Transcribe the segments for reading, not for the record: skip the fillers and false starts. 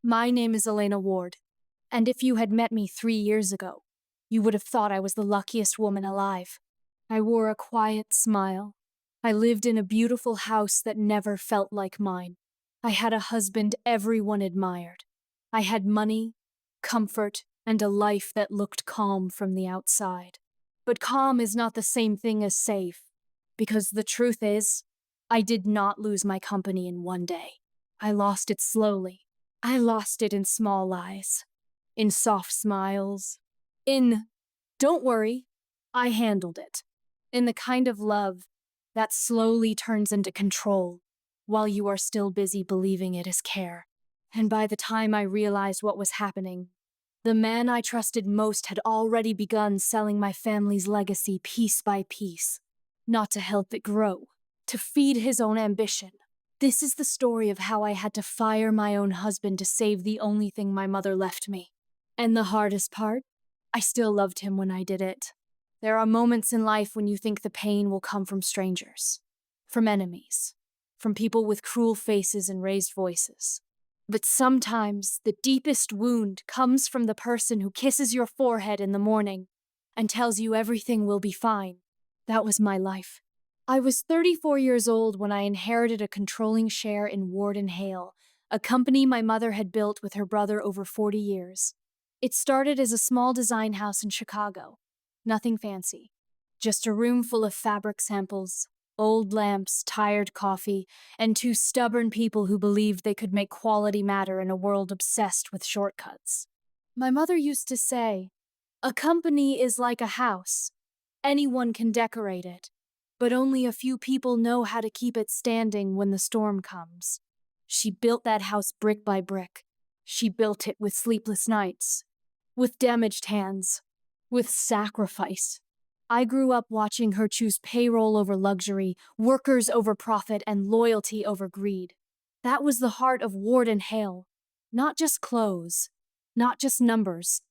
My name is Elena Ward, and if you had met me 3 years ago, you would have thought I was the luckiest woman alive. I wore a quiet smile. I lived in a beautiful house that never felt like mine. I had a husband everyone admired. I had money, comfort, and a life that looked calm from the outside. But calm is not the same thing as safe, because the truth is, I did not lose my company in one day. I lost it slowly. I lost it in small lies, in soft smiles, in, don't worry, I handled it, in the kind of love that slowly turns into control while you are still busy believing it is care. And by the time I realized what was happening, the man I trusted most had already begun selling my family's legacy piece by piece, not to help it grow, to feed his own ambition. This is the story of how I had to fire my own husband to save the only thing my mother left me. And the hardest part? I still loved him when I did it. There are moments in life when you think the pain will come from strangers, from enemies, from people with cruel faces and raised voices. But sometimes the deepest wound comes from the person who kisses your forehead in the morning and tells you everything will be fine. That was my life. I was 34 years old when I inherited a controlling share in Ward & Hale, a company my mother had built with her brother over 40 years. It started as a small design house in Chicago. Nothing fancy. Just a room full of fabric samples, old lamps, tired coffee, and two stubborn people who believed they could make quality matter in a world obsessed with shortcuts. My mother used to say, "A company is like a house. Anyone can decorate it, but only a few people know how to keep it standing when the storm comes." She built that house brick by brick. She built it with sleepless nights, with damaged hands, with sacrifice. I grew up watching her choose payroll over luxury, workers over profit, and loyalty over greed. That was the heart of Ward & Hale. Not just clothes, not just numbers.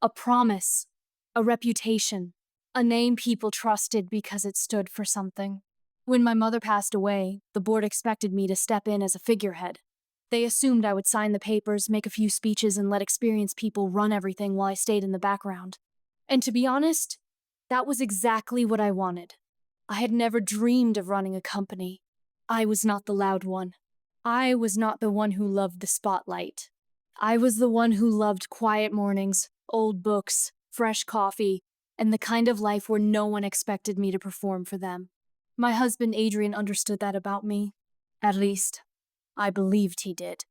A promise, a reputation, a name people trusted because it stood for something. When my mother passed away, the board expected me to step in as a figurehead. They assumed I would sign the papers, make a few speeches, and let experienced people run everything while I stayed in the background. And to be honest, that was exactly what I wanted. I had never dreamed of running a company. I was not the loud one. I was not the one who loved the spotlight. I was the one who loved quiet mornings, old books, fresh coffee, and the kind of life where no one expected me to perform for them. My husband Adrian understood that about me. At least, I believed he did.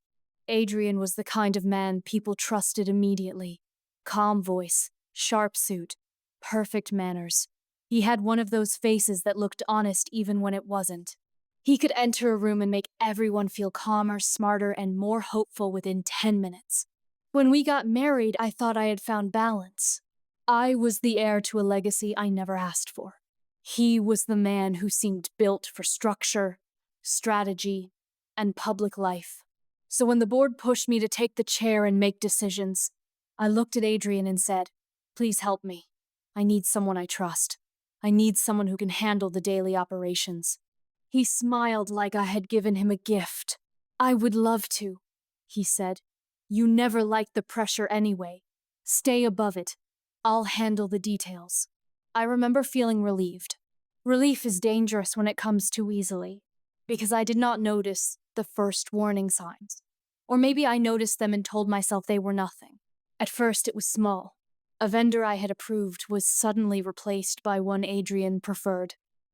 Adrian was the kind of man people trusted immediately. Calm voice, sharp suit, perfect manners. He had one of those faces that looked honest even when it wasn't. He could enter a room and make everyone feel calmer, smarter, and more hopeful within 10 minutes. When we got married, I thought I had found balance. I was the heir to a legacy I never asked for. He was the man who seemed built for structure, strategy, and public life. So when the board pushed me to take the chair and make decisions, I looked at Adrian and said, "Please help me. I need someone I trust. I need someone who can handle the daily operations." He smiled like I had given him a gift. "I would love to," he said. "You never liked the pressure anyway. Stay above it. I'll handle the details." I remember feeling relieved. Relief is dangerous when it comes too easily, because I did not notice the first warning signs. Or maybe I noticed them and told myself they were nothing. At first it was small. A vendor I had approved was suddenly replaced by one Adrian preferred.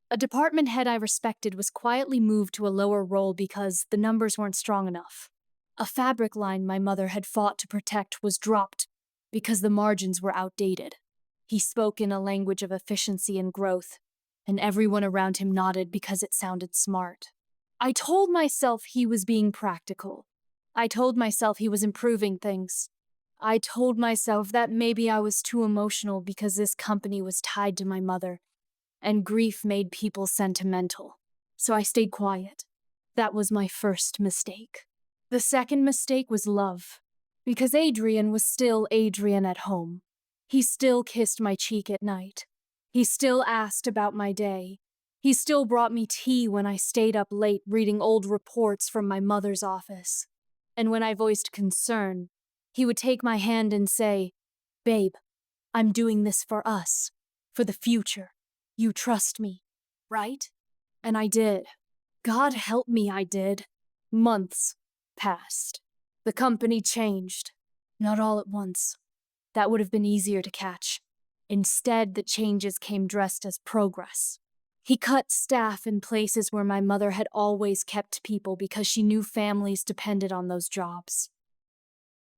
A department head I respected was quietly moved to a lower role because the numbers weren't strong enough. A fabric line my mother had fought to protect was dropped because the margins were outdated. He spoke in a language of efficiency and growth, and everyone around him nodded because it sounded smart. I told myself he was being practical. I told myself he was improving things. I told myself that maybe I was too emotional because this company was tied to my mother, and grief made people sentimental. So I stayed quiet. That was my first mistake. The second mistake was love, because Adrian was still Adrian at home. He still kissed my cheek at night. He still asked about my day. He still brought me tea when I stayed up late reading old reports from my mother's office. And when I voiced concern, he would take my hand and say, "Babe, I'm doing this for us, for the future. You trust me, right?" And I did. God help me, I did. Months passed. The company changed. Not all at once. That would have been easier to catch. Instead, the changes came dressed as progress. He cut staff in places where my mother had always kept people because she knew families depended on those jobs.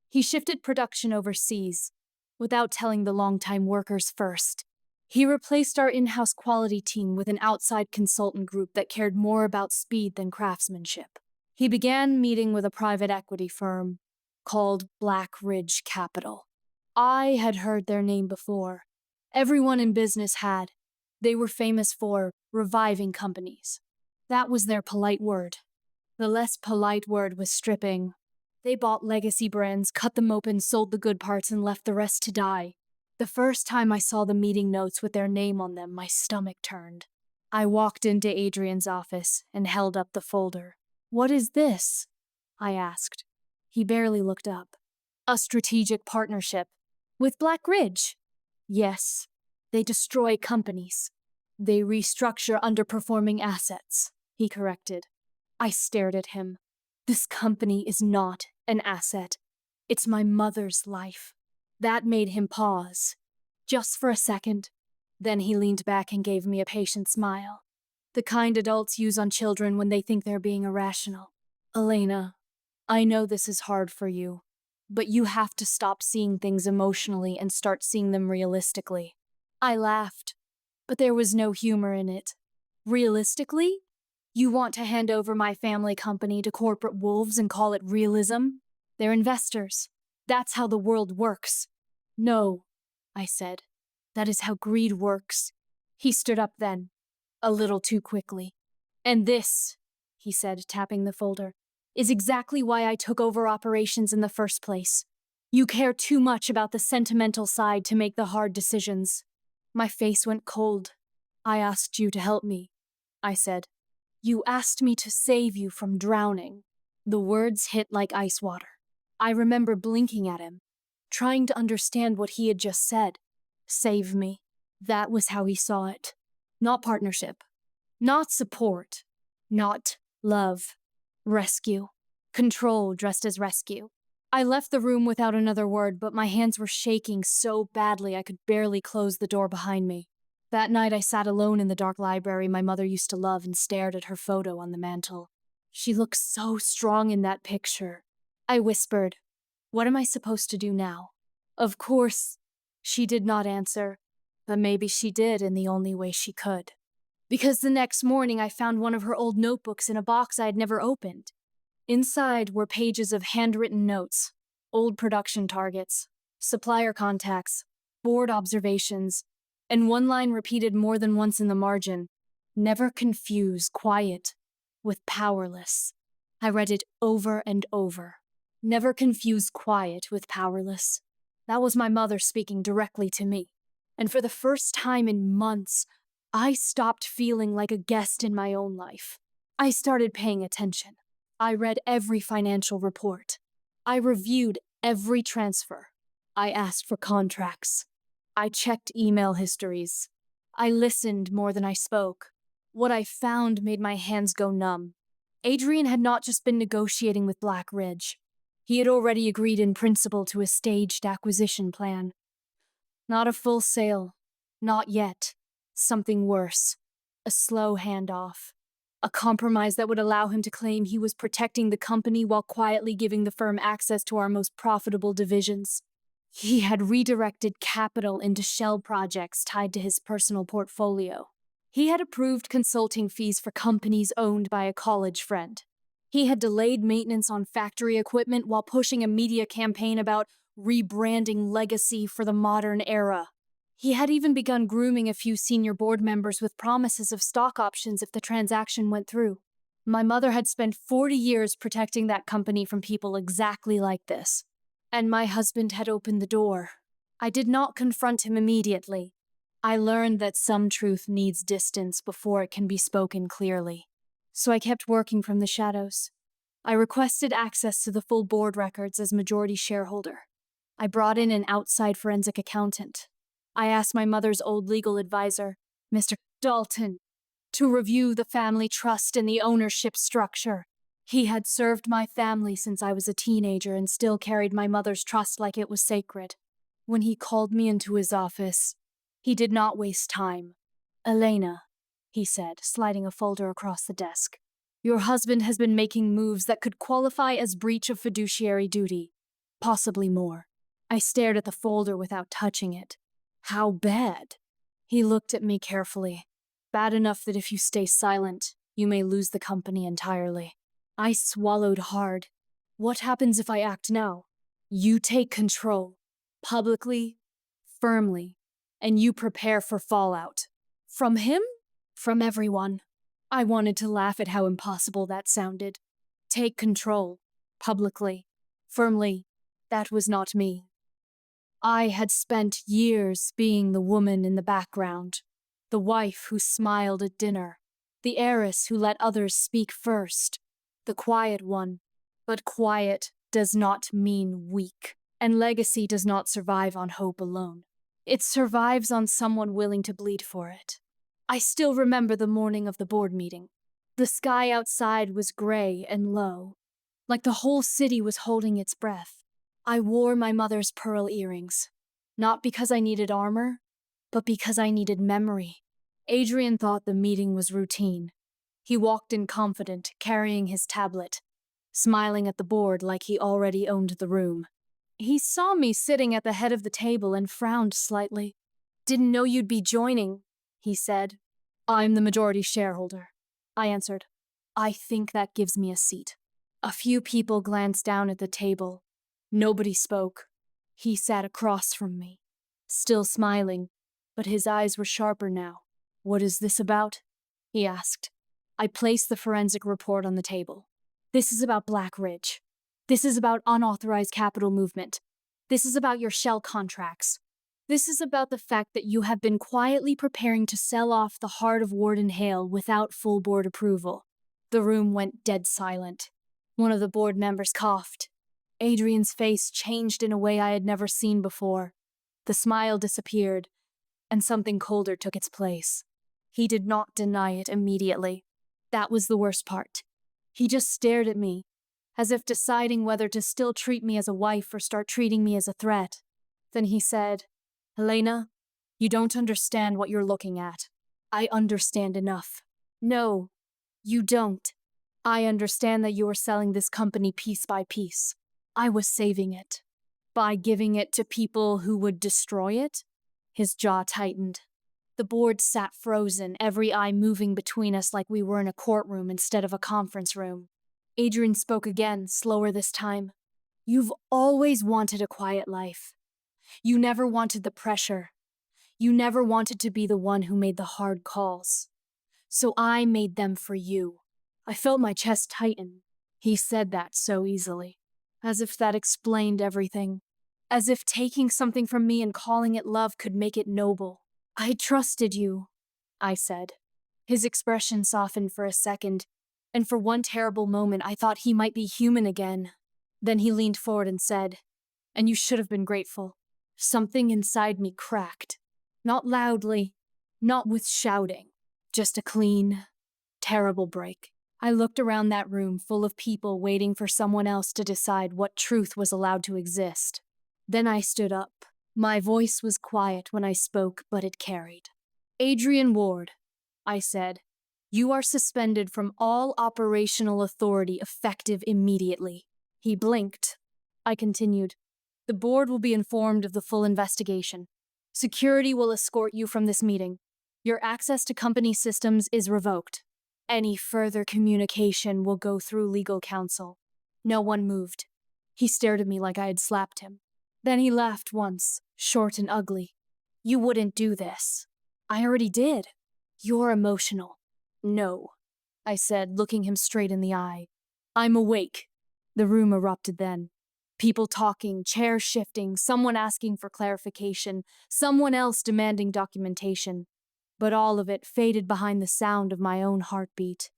He shifted production overseas, without telling the longtime workers first. He replaced our in-house quality team with an outside consultant group that cared more about speed than craftsmanship. He began meeting with a private equity firm called Black Ridge Capital. I had heard their name before. Everyone in business had. They were famous for reviving companies. That was their polite word. The less polite word was stripping. They bought legacy brands, cut them open, sold the good parts, and left the rest to die. The first time I saw the meeting notes with their name on them, my stomach turned. I walked into Adrian's office and held up the folder. "What is this?" I asked. He barely looked up. "A strategic partnership. With Black Ridge." "Yes. They destroy companies. They restructure underperforming assets," he corrected. I stared at him. This company is not an asset. It's my mother's life. That made him pause. Just for a second. Then he leaned back and gave me a patient smile. The kind adults use on children when they think they're being irrational. "Elena, I know this is hard for you, but you have to stop seeing things emotionally and start seeing them realistically." I laughed, but there was no humor in it. "Realistically? You want to hand over my family company to corporate wolves and call it realism? They're investors. That's how the world works." "No," I said. "That is how greed works." He stood up then, a little too quickly. "And this," he said, tapping the folder, "is exactly why I took over operations in the first place. You care too much about the sentimental side to make the hard decisions." My face went cold. "I asked you to help me," I said. "You asked me to save you from drowning." The words hit like ice water. I remember blinking at him, trying to understand what he had just said. Save me. That was how he saw it. Not partnership. Not support. Not love. Rescue. Control dressed as rescue. I left the room without another word, but my hands were shaking so badly I could barely close the door behind me. That night I sat alone in the dark library my mother used to love and stared at her photo on the mantel. She looked so strong in that picture. I whispered, "What am I supposed to do now?" Of course, she did not answer, but maybe she did in the only way she could. Because the next morning I found one of her old notebooks in a box I had never opened. Inside were pages of handwritten notes, old production targets, supplier contacts, board observations, and one line repeated more than once in the margin: "Never confuse quiet with powerless." I read it over and over. Never confuse quiet with powerless. That was my mother speaking directly to me. And for the first time in months, I stopped feeling like a guest in my own life. I started paying attention. I read every financial report. I reviewed every transfer. I asked for contracts. I checked email histories. I listened more than I spoke. What I found made my hands go numb. Adrian had not just been negotiating with Black Ridge. He had already agreed in principle to a staged acquisition plan. Not a full sale. Not yet. Something worse. A slow handoff. A compromise that would allow him to claim he was protecting the company while quietly giving the firm access to our most profitable divisions. He had redirected capital into shell projects tied to his personal portfolio. He had approved consulting fees for companies owned by a college friend. He had delayed maintenance on factory equipment while pushing a media campaign about rebranding legacy for the modern era. He had even begun grooming a few senior board members with promises of stock options if the transaction went through. My mother had spent 40 years protecting that company from people exactly like this. And my husband had opened the door. I did not confront him immediately. I learned that some truth needs distance before it can be spoken clearly. So I kept working from the shadows. I requested access to the full board records as majority shareholder. I brought in an outside forensic accountant. I asked my mother's old legal advisor, Mr. Dalton, to review the family trust and the ownership structure. He had served my family since I was a teenager and still carried my mother's trust like it was sacred. When he called me into his office, he did not waste time. "Elena," he said, sliding a folder across the desk, "your husband has been making moves that could qualify as breach of fiduciary duty, possibly more." I stared at the folder without touching it. "How bad?" He looked at me carefully. "Bad enough that if you stay silent, you may lose the company entirely." I swallowed hard. "What happens if I act now?" "You take control, publicly, firmly, and you prepare for fallout." From him? From everyone. I wanted to laugh at how impossible that sounded. Take control, publicly, firmly. That was not me. I had spent years being the woman in the background, the wife who smiled at dinner, the heiress who let others speak first, the quiet one. But quiet does not mean weak, and legacy does not survive on hope alone. It survives on someone willing to bleed for it. I still remember the morning of the board meeting. The sky outside was gray and low, like the whole city was holding its breath. I wore my mother's pearl earrings, not because I needed armor, but because I needed memory. Adrian thought the meeting was routine. He walked in confident, carrying his tablet, smiling at the board like he already owned the room. He saw me sitting at the head of the table and frowned slightly. "Didn't know you'd be joining," he said. "I'm the majority shareholder," I answered. "I think that gives me a seat." A few people glanced down at the table. Nobody spoke. He sat across from me, still smiling, but his eyes were sharper now. "What is this about?" he asked. I placed the forensic report on the table. "This is about Black Ridge. This is about unauthorized capital movement. This is about your shell contracts. This is about the fact that you have been quietly preparing to sell off the heart of Warden Hale without full board approval." The room went dead silent. One of the board members coughed. Adrian's face changed in a way I had never seen before. The smile disappeared, and something colder took its place. He did not deny it immediately. That was the worst part. He just stared at me, as if deciding whether to still treat me as a wife or start treating me as a threat. Then he said, "Elena, you don't understand what you're looking at." "I understand enough." "No, you don't. I understand that you are selling this company piece by piece. I was saving it. By giving it to people who would destroy it?" His jaw tightened. The board sat frozen, every eye moving between us like we were in a courtroom instead of a conference room. Adrian spoke again, slower this time. "You've always wanted a quiet life. You never wanted the pressure. You never wanted to be the one who made the hard calls. So I made them for you." I felt my chest tighten. He said that so easily, as if that explained everything. As if taking something from me and calling it love could make it noble. "I trusted you," I said. His expression softened for a second, and for one terrible moment I thought he might be human again. Then he leaned forward and said, "And you should have been grateful." Something inside me cracked. Not loudly, not with shouting, just a clean, terrible break. I looked around that room full of people waiting for someone else to decide what truth was allowed to exist. Then I stood up. My voice was quiet when I spoke, but it carried. "Adrian Ward," I said, "you are suspended from all operational authority effective immediately." He blinked. I continued, "The board will be informed of the full investigation. Security will escort you from this meeting. Your access to company systems is revoked. Any further communication will go through legal counsel." No one moved. He stared at me like I had slapped him. Then he laughed once, short and ugly. "You wouldn't do this." "I already did." "You're emotional." "No," I said, looking him straight in the eye. "I'm awake." The room erupted then. People talking, chairs shifting, someone asking for clarification, someone else demanding documentation. But all of it faded behind the sound of my own heartbeat.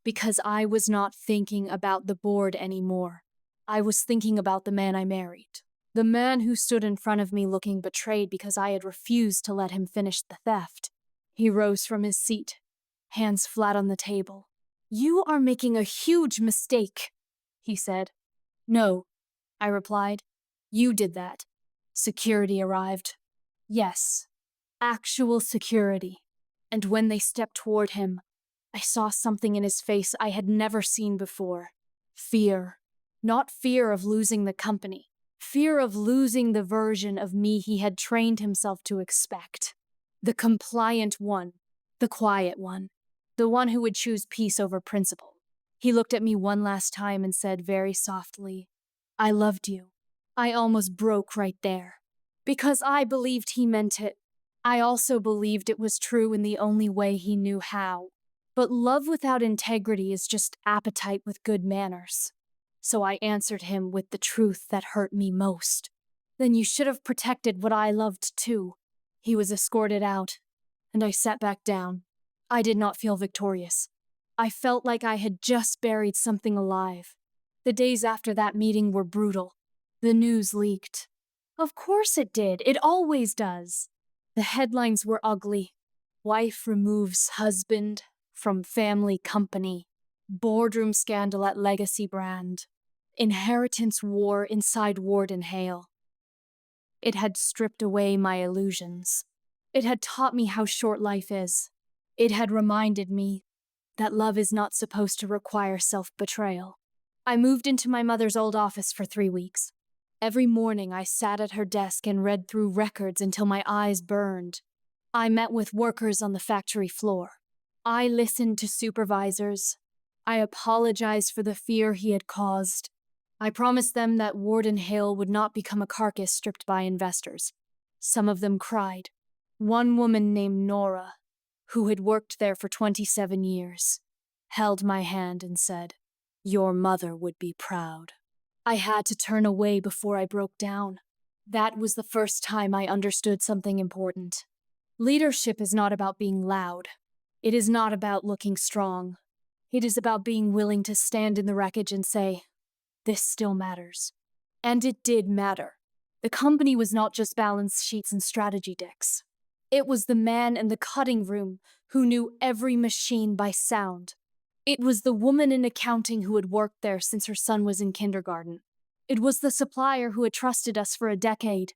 Because I was not thinking about the board anymore. I was thinking about the man I married. The man who stood in front of me looking betrayed because I had refused to let him finish the theft. He rose from his seat, hands flat on the table. "You are making a huge mistake," he said. "No," I replied. "You did that." Security arrived. Yes, actual security. And when they stepped toward him, I saw something in his face I had never seen before. Fear. Not fear of losing the company. Fear of losing the version of me he had trained himself to expect. The compliant one. The quiet one. The one who would choose peace over principle. He looked at me one last time and said very softly, "I loved you." I almost broke right there. Because I believed he meant it. I also believed it was true in the only way he knew how. But love without integrity is just appetite with good manners. So I answered him with the truth that hurt me most. "Then you should have protected what I loved too." He was escorted out, and I sat back down. I did not feel victorious. I felt like I had just buried something alive. The days after that meeting were brutal. The news leaked. Of course it did. It always does. The headlines were ugly. Wife removes husband from family company. Boardroom scandal at legacy brand. Inheritance war inside Warden Hale. It had stripped away my illusions. It had taught me how short life is. It had reminded me that love is not supposed to require self-betrayal. I moved into my mother's old office for 3 weeks. Every morning I sat at her desk and read through records until my eyes burned. I met with workers on the factory floor. I listened to supervisors. I apologized for the fear he had caused. I promised them that Warden Hale would not become a carcass stripped by investors. Some of them cried. One woman named Nora, who had worked there for 27 years, held my hand and said, "Your mother would be proud." I had to turn away before I broke down. That was the first time I understood something important. Leadership is not about being loud. It is not about looking strong. It is about being willing to stand in the wreckage and say, "This still matters." And it did matter. The company was not just balance sheets and strategy decks. It was the man in the cutting room who knew every machine by sound. It was the woman in accounting who had worked there since her son was in kindergarten. It was the supplier who had trusted us for a decade.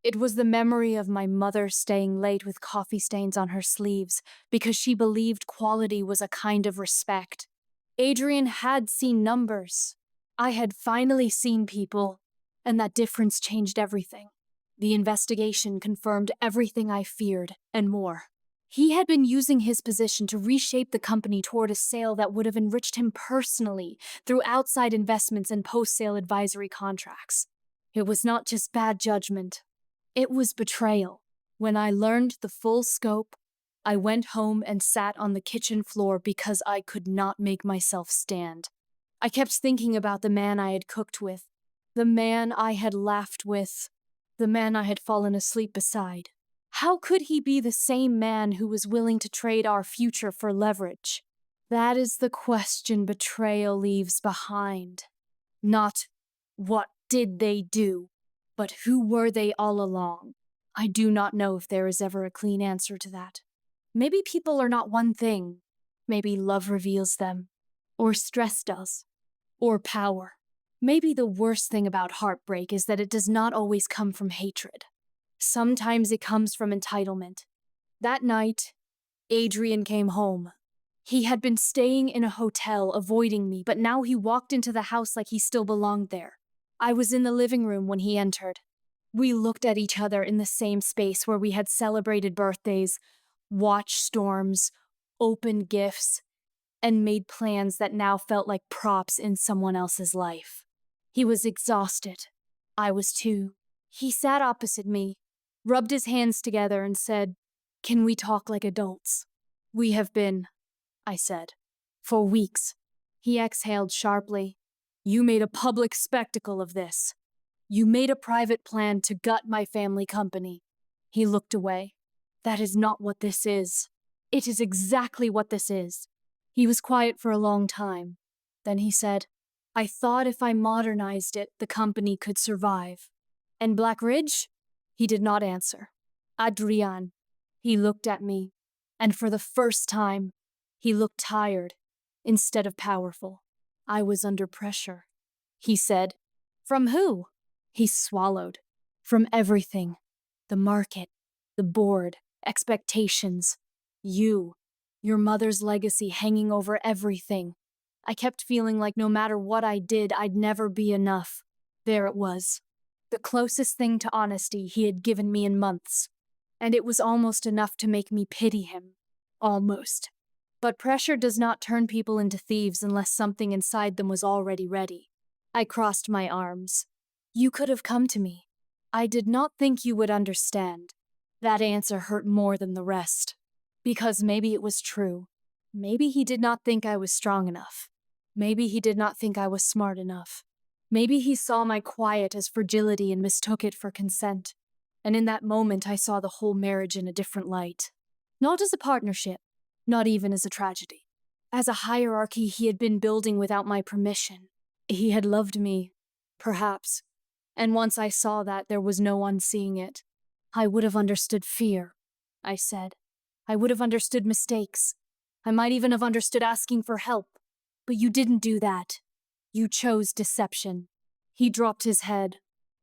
It was the memory of my mother staying late with coffee stains on her sleeves because she believed quality was a kind of respect. Adrian had seen numbers. I had finally seen people, and that difference changed everything. The investigation confirmed everything I feared, and more. He had been using his position to reshape the company toward a sale that would have enriched him personally through outside investments and post-sale advisory contracts. It was not just bad judgment. It was betrayal. When I learned the full scope, I went home and sat on the kitchen floor because I could not make myself stand. I kept thinking about the man I had cooked with, the man I had laughed with, the man I had fallen asleep beside. How could he be the same man who was willing to trade our future for leverage? That is the question betrayal leaves behind. Not, what did they do, but who were they all along? I do not know if there is ever a clean answer to that. Maybe people are not one thing. Maybe love reveals them, or stress does, or power. Maybe the worst thing about heartbreak is that it does not always come from hatred. Sometimes it comes from entitlement. That night, Adrian came home. He had been staying in a hotel, avoiding me, but now he walked into the house like he still belonged there. I was in the living room when he entered. We looked at each other in the same space where we had celebrated birthdays, watched storms, opened gifts, and made plans that now felt like props in someone else's life. He was exhausted. I was too. He sat opposite me, rubbed his hands together and said, "Can we talk like adults?" "We have been," I said, "for weeks." He exhaled sharply. "You made a public spectacle of this. You made a private plan to gut my family company." He looked away. "That is not what this is." "It is exactly what this is." He was quiet for a long time. Then he said, I thought if I modernized it, the company could survive. And Black Ridge? He did not answer. Adrian. He looked at me, and for the first time, he looked tired instead of powerful. I was under pressure. He said, From who? He swallowed. From everything. The market, the board, expectations. You, your mother's legacy hanging over everything. I kept feeling like no matter what I did, I'd never be enough. There it was. The closest thing to honesty he had given me in months. And it was almost enough to make me pity him. Almost. But pressure does not turn people into thieves unless something inside them was already ready. I crossed my arms. You could have come to me. I did not think you would understand. That answer hurt more than the rest. Because maybe it was true. Maybe he did not think I was strong enough. Maybe he did not think I was smart enough. Maybe he saw my quiet as fragility and mistook it for consent. And in that moment, I saw the whole marriage in a different light. Not as a partnership, not even as a tragedy. As a hierarchy he had been building without my permission. He had loved me, perhaps. And once I saw that, there was no unseeing it. I would have understood fear, I said. I would have understood mistakes. I might even have understood asking for help. But you didn't do that. You chose deception. He dropped his head.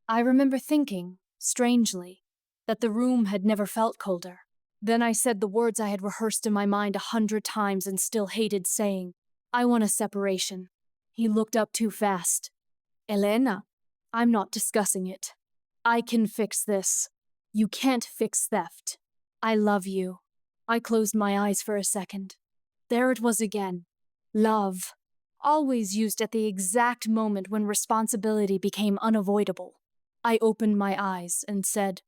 I remember thinking, strangely, that the room had never felt colder. Then I said the words I had rehearsed in my mind 100 times and still hated saying. I want a separation. He looked up too fast. Elena, I'm not discussing it. I can fix this. You can't fix theft. I love you. I closed my eyes for a second. There it was again. Love. Always used at the exact moment when responsibility became unavoidable. I opened my eyes and said,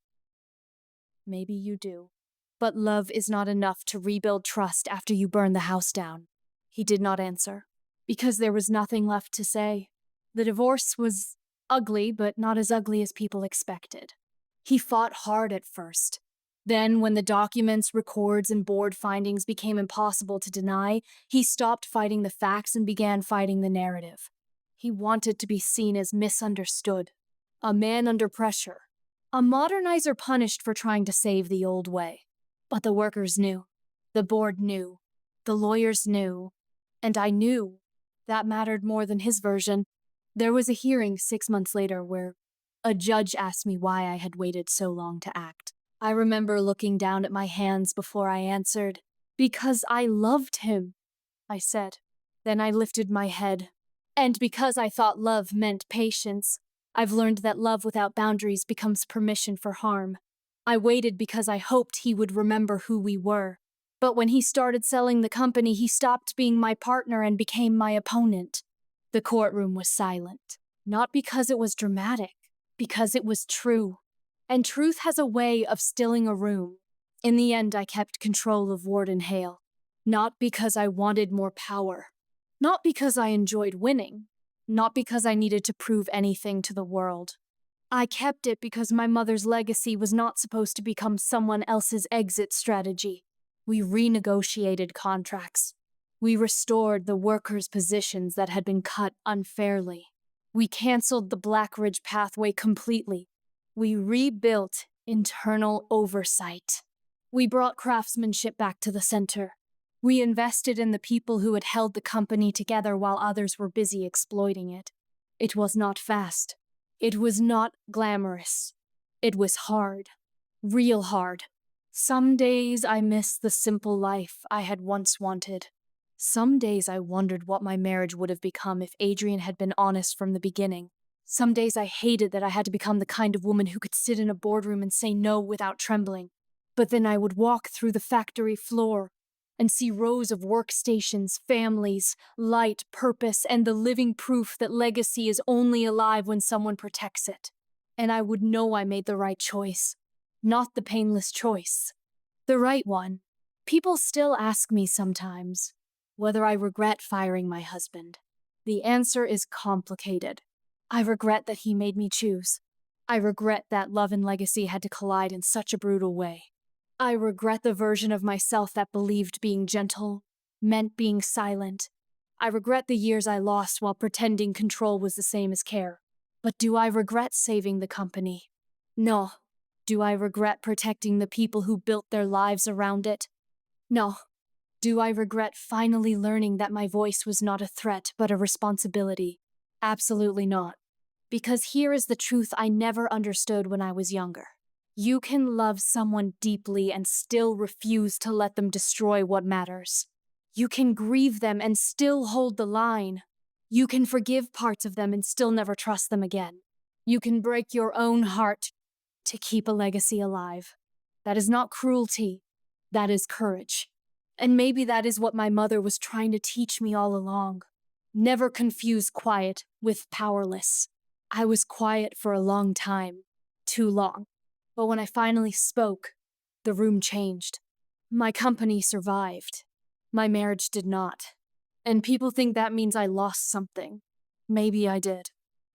Maybe you do. But love is not enough to rebuild trust after you burn the house down. He did not answer, because there was nothing left to say. The divorce was ugly, but not as ugly as people expected. He fought hard at first. Then, when the documents, records, and board findings became impossible to deny, he stopped fighting the facts and began fighting the narrative. He wanted to be seen as misunderstood, a man under pressure, a modernizer punished for trying to save the old way. But the workers knew, the board knew, the lawyers knew, and I knew. That mattered more than his version. There was a hearing 6 months later where a judge asked me why I had waited so long to act. I remember looking down at my hands before I answered. Because I loved him, I said. Then I lifted my head. And because I thought love meant patience, I've learned that love without boundaries becomes permission for harm. I waited because I hoped he would remember who we were. But when he started selling the company, he stopped being my partner and became my opponent. The courtroom was silent. Not because it was dramatic, because it was true. And truth has a way of stilling a room. In the end, I kept control of Warden Hale. Not because I wanted more power. Not because I enjoyed winning. Not because I needed to prove anything to the world. I kept it because my mother's legacy was not supposed to become someone else's exit strategy. We renegotiated contracts. We restored the workers' positions that had been cut unfairly. We canceled the Black Ridge pathway completely. We rebuilt internal oversight. We brought craftsmanship back to the center. We invested in the people who had held the company together while others were busy exploiting it. It was not fast. It was not glamorous. It was hard. Real hard. Some days I missed the simple life I had once wanted. Some days I wondered what my marriage would have become if Adrian had been honest from the beginning. Some days I hated that I had to become the kind of woman who could sit in a boardroom and say no without trembling. But then I would walk through the factory floor and see rows of workstations, families, light, purpose, and the living proof that legacy is only alive when someone protects it. And I would know I made the right choice. Not the painless choice. The right one. People still ask me sometimes whether I regret firing my husband. The answer is complicated. I regret that he made me choose. I regret that love and legacy had to collide in such a brutal way. I regret the version of myself that believed being gentle meant being silent. I regret the years I lost while pretending control was the same as care. But do I regret saving the company? No. Do I regret protecting the people who built their lives around it? No. Do I regret finally learning that my voice was not a threat but a responsibility? Absolutely not. Because here is the truth I never understood when I was younger. You can love someone deeply and still refuse to let them destroy what matters. You can grieve them and still hold the line. You can forgive parts of them and still never trust them again. You can break your own heart to keep a legacy alive. That is not cruelty. That is courage. And maybe that is what my mother was trying to teach me all along. Never confuse quiet with powerless. I was quiet for a long time. Too long. But when I finally spoke, the room changed. My company survived. My marriage did not. And people think that means I lost something. Maybe I did.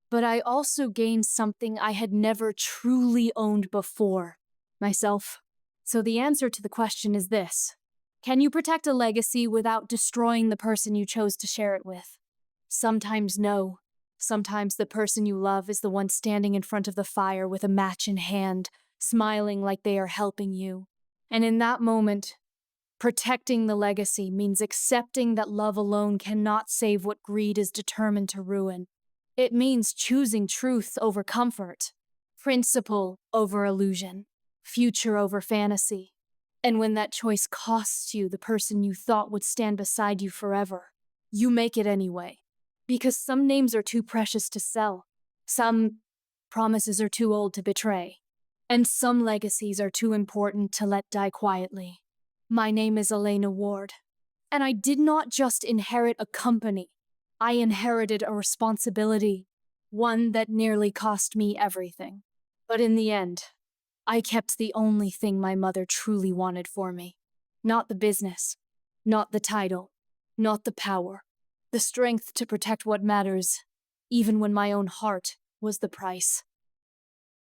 But I also gained something I had never truly owned before. Myself. So the answer to the question is this. Can you protect a legacy without destroying the person you chose to share it with? Sometimes no. Sometimes the person you love is the one standing in front of the fire with a match in hand, smiling like they are helping you. And in that moment, protecting the legacy means accepting that love alone cannot save what greed is determined to ruin. It means choosing truth over comfort, principle over illusion, future over fantasy. And when that choice costs you the person you thought would stand beside you forever, you make it anyway. Because some names are too precious to sell, some promises are too old to betray, and some legacies are too important to let die quietly. My name is Elena Ward, and I did not just inherit a company. I inherited a responsibility, one that nearly cost me everything. But in the end, I kept the only thing my mother truly wanted for me. Not the business, not the title, not the power. The strength to protect what matters, even when my own heart was the price.